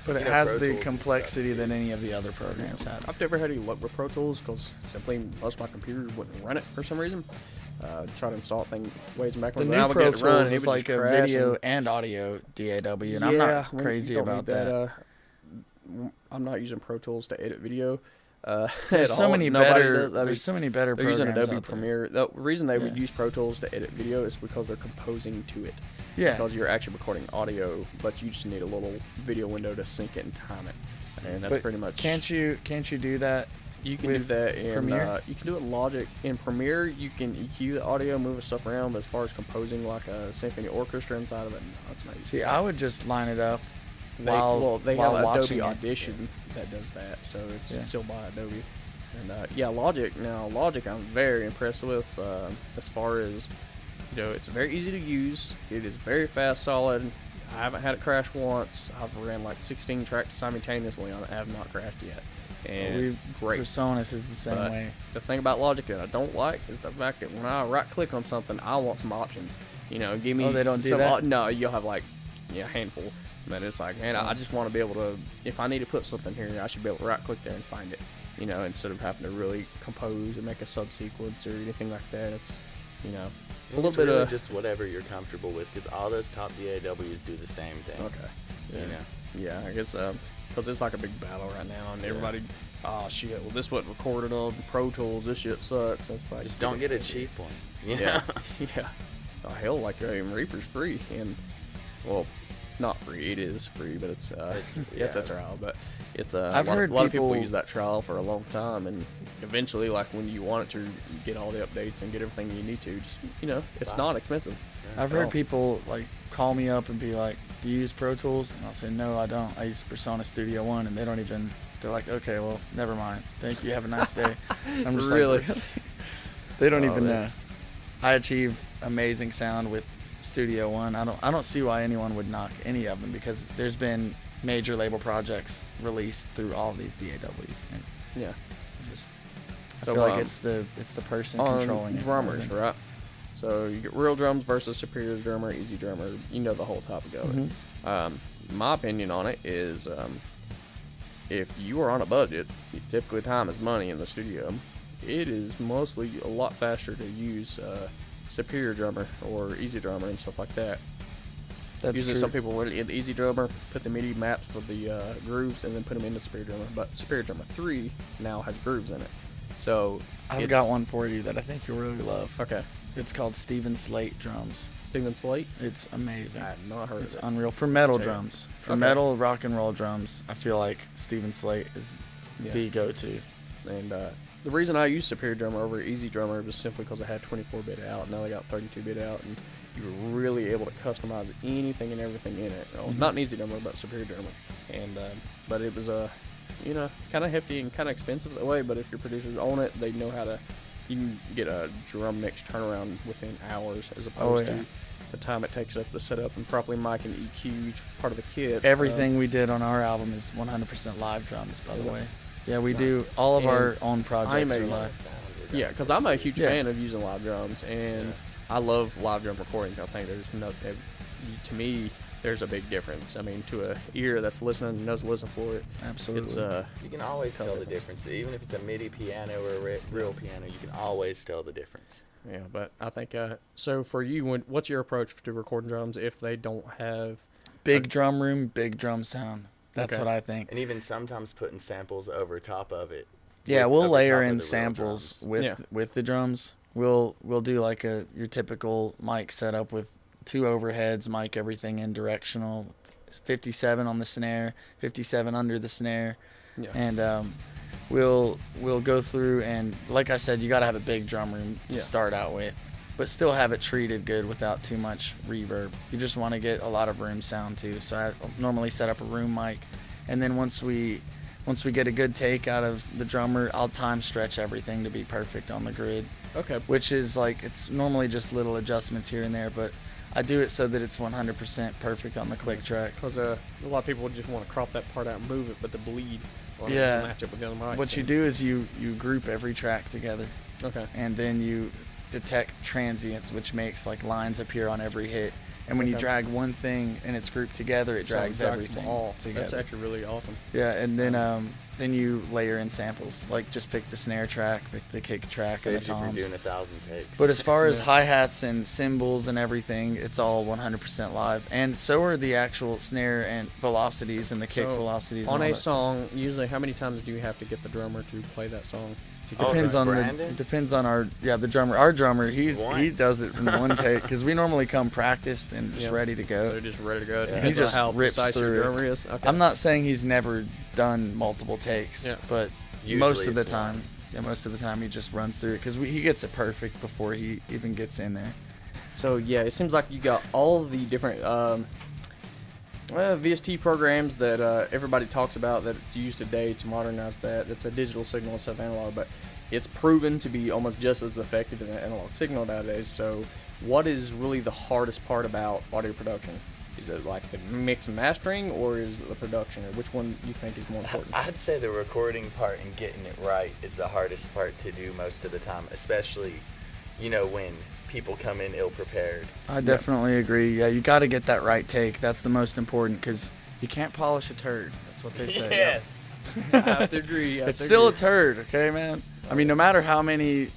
But it You know, has Pro the Tools and complexity stuff, that too. any of the other programs have. I've never had any luck with Pro Tools because simply most of my computers wouldn't run it for some reason. Try to install things ways and The backwards. new and I would Pro get it to run, Tools and it is would like just a crash video and audio DAW, and I'm not you crazy don't about need that. I'm not using Pro Tools to edit video. There's at so all. many Nobody better. does. I mean, There's so many better they're programs using Adobe out there. Premiere. The reason they would Yeah. use Pro Tools to edit video is because they're composing to it. Yeah. Because you're actually recording audio, but you just need a little video window to sync it and time it. And that's But pretty much. Can't you do that? You can do with that in Premiere? you can do it in Logic. In Premiere, you can EQ the audio, move stuff around. But as far as composing like a symphony orchestra inside of it, no, it's not. See, I would just line it up They while have watching Adobe it. Audition that does that, so it's Yeah. still by Adobe. And yeah, Logic. Now Logic, I'm very impressed with as far as it's very easy to use. It is very fast, solid. I haven't had it crash once. I've ran like 16 tracks simultaneously on it. I have not crashed yet. And great. Presonus is the same But way. the thing about Logic that I don't like is the fact that when I right click on something, I want some options. Give me Oh, they don't do some that? no, you'll have like a handful. But it's like, man, I just want to be able to, if I need to put something here, I should be able to right click there and find it. Instead of having to really compose and make a subsequence or anything like that. It's a little It's bit really of just whatever you're comfortable with, because all those top DAWs do the same thing. okay. You Yeah. know. Yeah, I guess because it's like a big battle right now, and everybody, oh shit, well this wasn't recorded on Pro Tools. This shit sucks. It's like Just don't get a cheap one. You Yeah, know? yeah. Oh, hell, like Reaper's free, and well, not free. It is free, but it's it's a trial. But it's I've heard a lot of people people- use that trial for a long time, and eventually, like when you want it to get all the updates and get everything you need to, just it's Wow. not expensive. I've at heard all. people like call me up and be like, "Do you use Pro Tools?" And I'll say, "No, I don't. I use Persona Studio One," and they don't even. They're like, "Okay, well, never mind. Thank you. Have a nice day." I'm just Really? like, they don't Oh, even man. know. I achieve amazing sound with Studio One. I don't see why anyone would knock any of them, because there's been major label projects released through all of these DAWs, and Yeah. just So, I feel like um, it's the person On controlling it. more drummers, than- right? So you get real drums versus Superior's drummer, easy drummer. You know the whole topic of it. My opinion on it is, if you are on a budget, typically time is money in the studio. It is mostly a lot faster to use Superior drummer or easy drummer and stuff like that. That's Usually true. some people will hit the easy drummer, put the MIDI maps for the grooves, and then put them into Superior drummer. But Superior drummer 3 now has grooves in it. So I've it's- got one for you that I think you'll really love. Okay. It's called Steven Slate drums. Steven Slate. It's amazing. I have not heard It's of it. unreal for metal Check it. drums. For Okay. metal rock and roll drums, I feel like Steven Slate is Yeah. the go-to. And the reason I use Superior Drummer over Easy Drummer was simply because I had 24-bit out. Now they got 32-bit out, and you were really able to customize anything and everything in it. Well, not an Easy Drummer, but Superior Drummer. And but it was kind of hefty and kind of expensive that way. But if your producers own it, they know how to. You can get a drum mix turnaround within hours, as opposed yeah. to the time it takes up to set up and properly mic and EQ each part of the kit. Everything we did on our album is 100% live drums, by the Yeah. way. Yeah, we do all of And our own projects are I'm a- live. Yeah, because I'm a huge Yeah. fan of using live drums, and I love live drum recordings. I think there's to me, there's a big difference. I mean, to a ear that's listening and knows to listen for it, Absolutely. it's You can always Tell tell the difference. difference. Even if it's a MIDI piano or a real piano, you can always tell the difference. yeah. But I think so. For you, what's your approach to recording drums if they don't have? big drum room, big drum sound. That's Okay. what I think. And even sometimes putting samples over top of it. Yeah, with- we'll over layer top of in the real samples drums. with Yeah. with the drums. We'll do like your typical mic setup with 2 overheads, mic everything in directional, 57 on the snare, 57 under the snare, Yeah. and we'll go through, and like I said, you got to have a big drum room to Yeah. start out with, but still have it treated good without too much reverb. You just want to get a lot of room sound too. So I normally set up a room mic, and then once we get a good take out of the drummer, I'll time stretch everything to be perfect on the grid, Okay. which is like, it's normally just little adjustments here and there, but I do it so that it's 100% perfect on the click track. Because a lot of people just want to crop that part out and move it, but the bleed on it Yeah. will match up with the other mics. What you do is you group every track together, Okay. and then you detect transients, which makes like lines appear on every hit, And when you Okay. drag one thing and it's grouped together, it So drags drags everything them all. together. That's actually really awesome. Yeah, and then you layer in samples. Like just pick the snare track, pick the kick track, and the Saved you from toms. doing 1,000 takes. But as far as Yeah. hi-hats and cymbals and everything, it's all 100% live. And so are the actual snare and velocities and the kick So, velocities. On and all a that stuff. song, usually how many times do you have to get the drummer to play that song? To Oh, Depends that's on Brandon? depends on the drummer. Our drummer, he Once. does it in one take because we normally come practiced and just Yeah. ready to go. So you're just ready to go. It Yeah. depends He on just how rips precise your through it. drummer is. Okay. I'm not saying he's never done multiple takes, Yeah. but Usually most of the it's time, one. most of the time he just runs through it because he gets it perfect before he even gets in there. So yeah, it seems like you got all the different VST programs that everybody talks about that it's used today to modernize that. It's a digital signal instead of analog, but it's proven to be almost just as effective as an analog signal nowadays. So what is really the hardest part about audio production? Is it like the mix and mastering, or is it the production, or which one you think is more important? I'd say the recording part and getting it right is the hardest part to do most of the time, especially, when people come in ill-prepared. I definitely agree. Yeah, you got to get that right take. That's the most important because you can't polish a turd. That's what they say. Yes. I have to agree. It's still a turd, okay, man? I mean, no matter how many,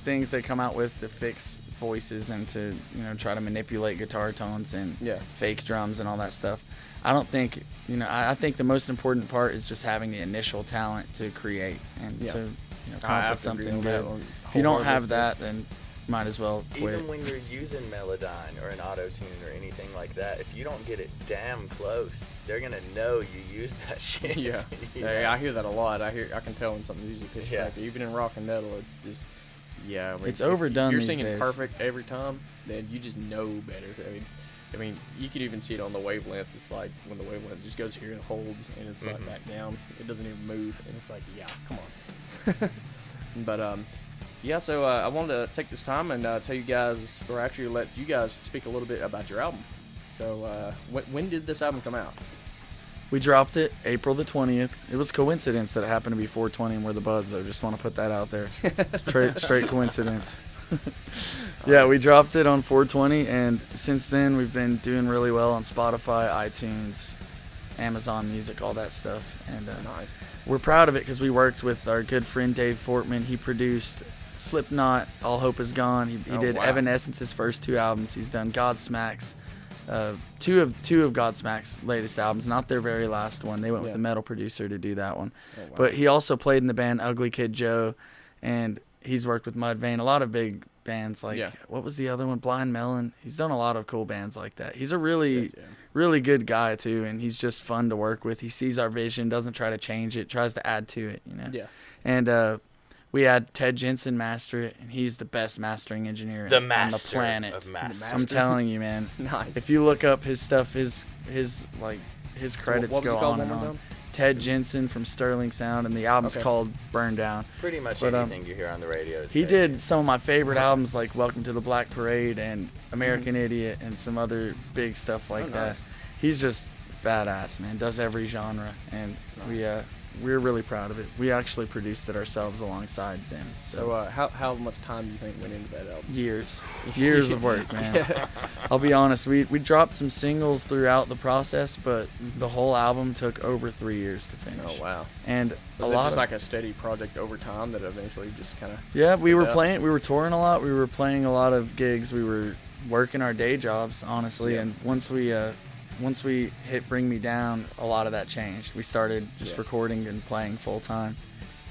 things they come out with to fix voices and to, try to manipulate guitar tones and Yeah. fake drums and all that stuff, I don't think, I think the most important part is just having the initial talent to create and Yeah. to, come I up have with to agree something on that good. one If you don't have wholeheartedly. that, then might as well quit. Even when you're using Melodyne or an auto-tune or anything like that, if you don't get it damn close, they're going to know you use that shit. Yeah, you yeah, know? I hear that a lot. I can tell when something's usually pitch Yeah. correct. Even in rock and metal, it's just I mean, It's if overdone You're these singing days. perfect every time, then you just know better. I mean, you could even see it on the wavelength. It's like when the wavelength just goes here and holds, and it's like back down. It doesn't even move, and it's like, yeah, come on. But yeah. So I wanted to take this time and tell you guys, or actually let you guys speak a little bit about your album. So when did this album come out? We dropped it April the 20th. It was coincidence that it happened to be 420 and we're the Buddz, though. Just want to put that out there. Straight coincidence. Yeah, we dropped it on 420, and since then we've been doing really well on Spotify, iTunes, Amazon Music, all that stuff. And Nice. we're proud of it because we worked with our good friend Dave Fortman. He produced Slipknot, All Hope Is Gone. He Oh, did wow. Evanescence's first 2 albums. He's done Godsmack's. Two of Godsmack's latest albums, not their very last one. They went with Yeah. a metal producer to do that one. Oh, wow. But he also played in the band Ugly Kid Joe, and he's worked with Mudvayne, a lot of big bands like, Yeah. what was the other one? Blind Melon. He's done a lot of cool bands like that. He's a really, Shit, yeah. really good guy too, and he's just fun to work with. He sees our vision, doesn't try to change it, tries to add to it, Yeah. And we had Ted Jensen master it, and he's the best mastering engineer The on the master planet. of masters. I'm telling you, man. Nice. If you look up his stuff, his credits what was go it called on and one more on. time? Ted Jensen from Sterling Sound, and the album's Okay. called Burn Down. Pretty much But, anything you hear on the radio is He Ted did Jensen. some of my favorite albums like Welcome to the Black Parade and Mm-hmm. American Idiot and some other big stuff like Oh, that. nice. He's just badass, man. Does every genre, and we're really proud of it. We actually produced it ourselves alongside them. So how much time do you think went into that album? Years of work, man. I'll be honest, we dropped some singles throughout the process, but the whole album took over 3 years to finish. Oh wow. And Was a it lot just of like a steady project over time that eventually just kind of? yeah, we were Yeah. we were touring a lot, we were playing a lot of gigs, we were working our day jobs, honestly. Yeah. And once we hit Bring Me Down, a lot of that changed. We started just Yeah. recording and playing full time,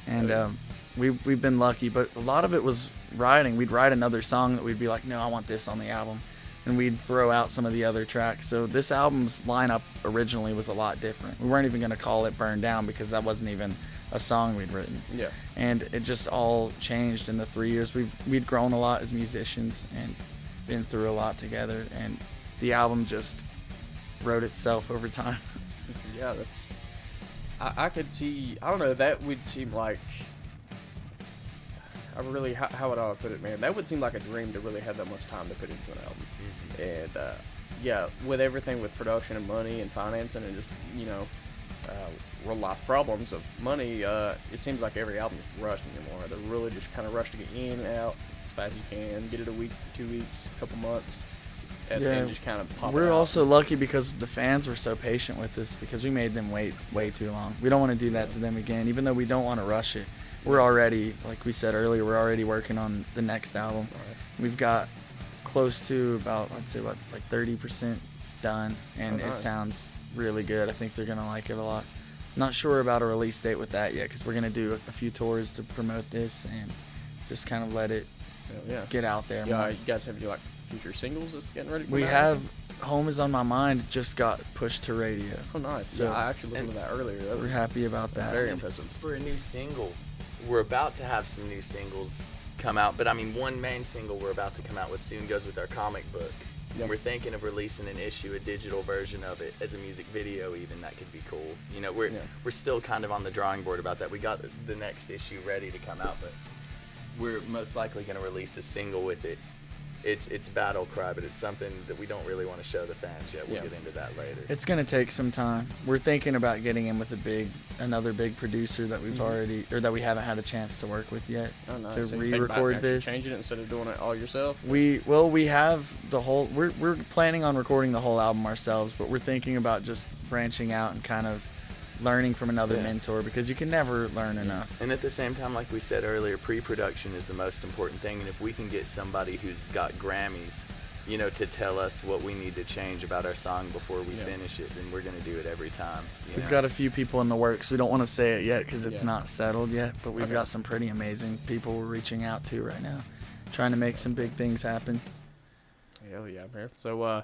and Oh, yeah. we've been lucky. But a lot of it was writing. We'd write another song that we'd be like, no, I want this on the album, and we'd throw out some of the other tracks. So this album's lineup originally was a lot different. We weren't even going to call it Burn Down because that wasn't even a song we'd written. Yeah. And it just all changed in the 3 years. We'd grown a lot as musicians and been through a lot together, and the album just wrote itself over time. Yeah, that's. I could see. I don't know. That would seem like. How would I put it, man? That would seem like a dream to really have that much time to put into an album. And yeah, with everything with production and money and financing and just real life problems of money, it seems like every album is rushed anymore. They're really just kind of rushed to get in and out as fast as you can, get it a week, 2 weeks, a couple months. and Yeah, just kind of pop it we're out. also lucky because the fans were so patient with us because we made them wait way too long. We don't want to do that to them again, even though we don't want to rush it. We're already, like we said earlier, we're already working on the next album. Right. We've got close to about, I'd say, like 30% done, and Oh, it nice. sounds really good. I think they're going to like it a lot. Not sure about a release date with that yet because we're going to do a few tours to promote this and just kind of let it Yeah. get out there Yeah, more. you guys have any like future singles that's getting ready to come We out? have Home Is On My Mind just got pushed to radio. Oh, nice. So- Yeah, I actually listened to that earlier. That We're was happy about that. very impressive. For a new single, we're about to have some new singles come out, but I mean, one main single we're about to come out with soon goes with our comic book. Yep. We're thinking of releasing an issue, a digital version of it as a music video. Even that could be cool. You know, we're still kind of on the drawing board about that. We got the next issue ready to come out, but we're most likely going to release a single with it. It's Battle Cry, but it's something that we don't really want to show the fans yet. We'll Yeah. get into that later. It's gonna take some time. We're thinking about getting in with another big producer that we've already, or that we haven't had a chance to work with yet, Oh, nice. to So you think about re-record actually this. changing it instead of doing it all yourself? We have the whole. We're planning on recording the whole album ourselves, but we're thinking about just branching out and kind of learning from another Yeah. mentor because you can never learn enough. And at the same time, like we said earlier, pre-production is the most important thing. And if we can get somebody who's got Grammys, you know, to tell us what we need to change about our song before we finish it, then we're going to do it every time. We've got a few people in the works. We don't want to say it yet because it's Yeah. not settled yet, but we've Okay. got some pretty amazing people we're reaching out to right now, trying to make some big things happen. Hell yeah, man. So,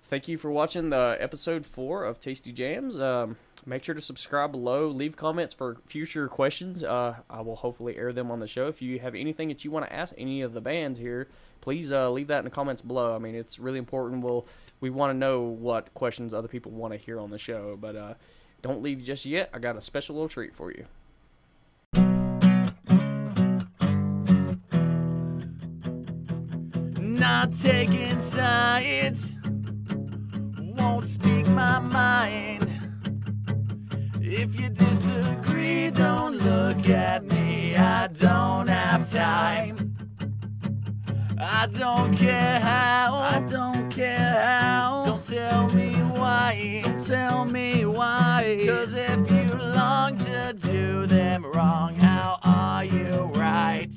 thank you for watching the episode 4 of Tasty Jamz. Make sure to subscribe below. Leave comments for future questions. I will hopefully air them on the show. If you have anything that you want to ask any of the bands here, please leave that in the comments below. I mean, it's really important. We want to know what questions other people want to hear on the show. But don't leave just yet. I got a special little treat for you. Not taking sides, won't speak my mind. If you disagree, don't look at me, I don't have time. I don't care how, I don't care how. don't tell me why. Don't tell me why. 'Cause if you long to do them wrong, how are you right?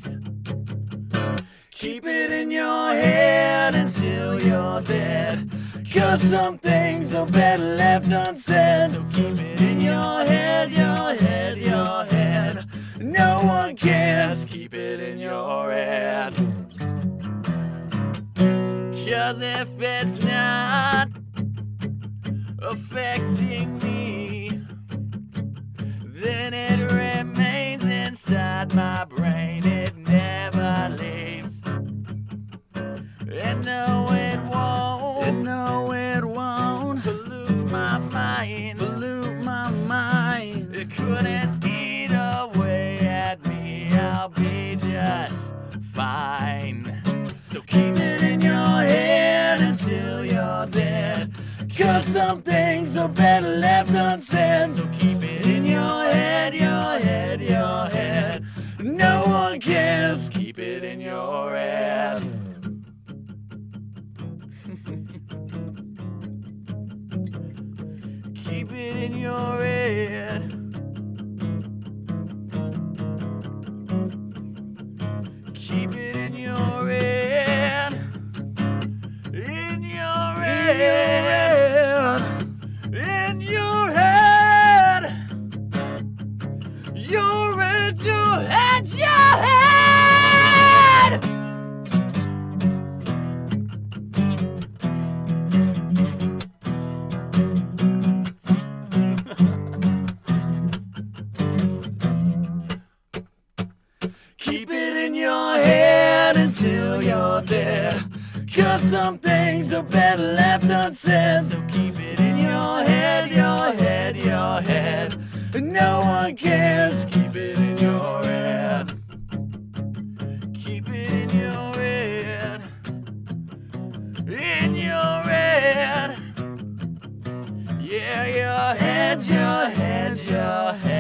Keep it in your head until you're dead, 'cause some things are better left unsaid. So keep it in your head, your head, your head. No one cares, keep it in your head. 'Cause if it's not affecting me, then it remains inside my brain, it never leaves. And no, it won't. And no, it won't Pollute my mind. pollute my mind. It couldn't eat away at me. I'll be just fine. So keep it in your head until you're dead, 'cause some things are better left unsaid. So keep it in your head, your head, your head. No one cares. Keep it in your head. Keep it in your head. Keep it in your head. In your head. In your head. Your head, your head, your head. Keep it in your head until you're dead, 'cause some things are better left unsaid. So keep it in your head, your head, your head. No one cares. Keep it in your head. Keep it in your head. In your head. Yeah, your head, your head, your head.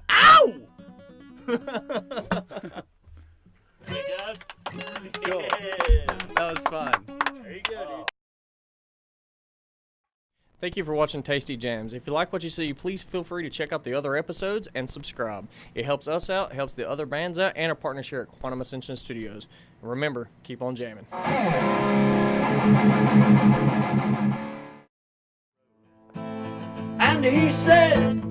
Ow! Hey guys. Thank you for watching Tasty Jamz. If you like what you see, please feel free to check out the other episodes and subscribe. It helps us out, helps the other bands out, and our partners here at Quantum Ascension Studios. And remember, keep on jamming. And he said,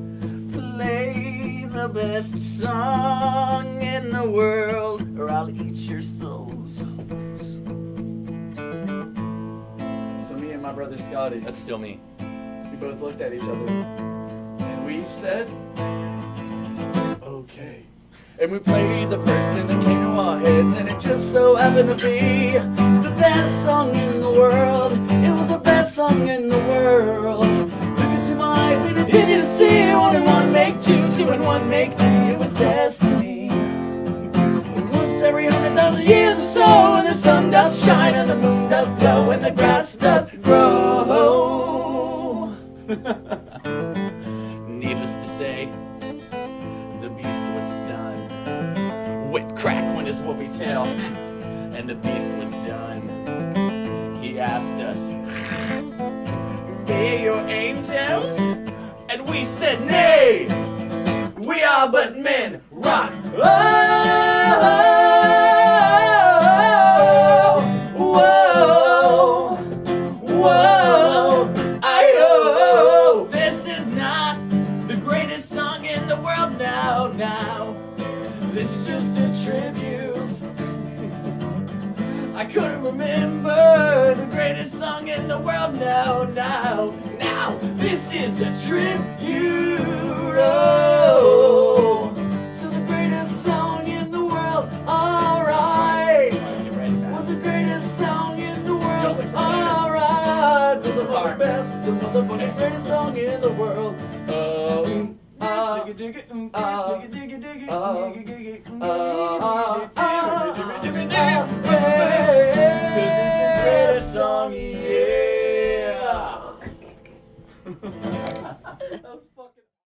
play the best song in the world, or I'll eat your souls. So me and my brother Scotty, That's still me. we both looked at each other, and we each said, okay. And we played the first thing that came to our heads, and it just so happened to be the best song in the world. It was the best song in the world. Look into my eyes and continue to see 1 and 1 make 2, 2 and 1 make 3. It was destiny. Once every 100,000 years or so, and the sun does shine and the moon does glow and the grass does grow. Needless to say, the beast was stunned. Wit crackling is what we tell, and the beast was done. He asked us, "May your angels?" And we said, "Nay, we are but men." Rock. Oh, whoa, whoa, I-oh. This is not the greatest song in the world now, now. This is just a tribute. I couldn't remember the greatest song in the world now, now, now. This is a tribute, oh, to the greatest song in the world. Alright, was the greatest song in the world. Alright, to the fucking best, the motherfucking greatest song in the world. Song, yeah.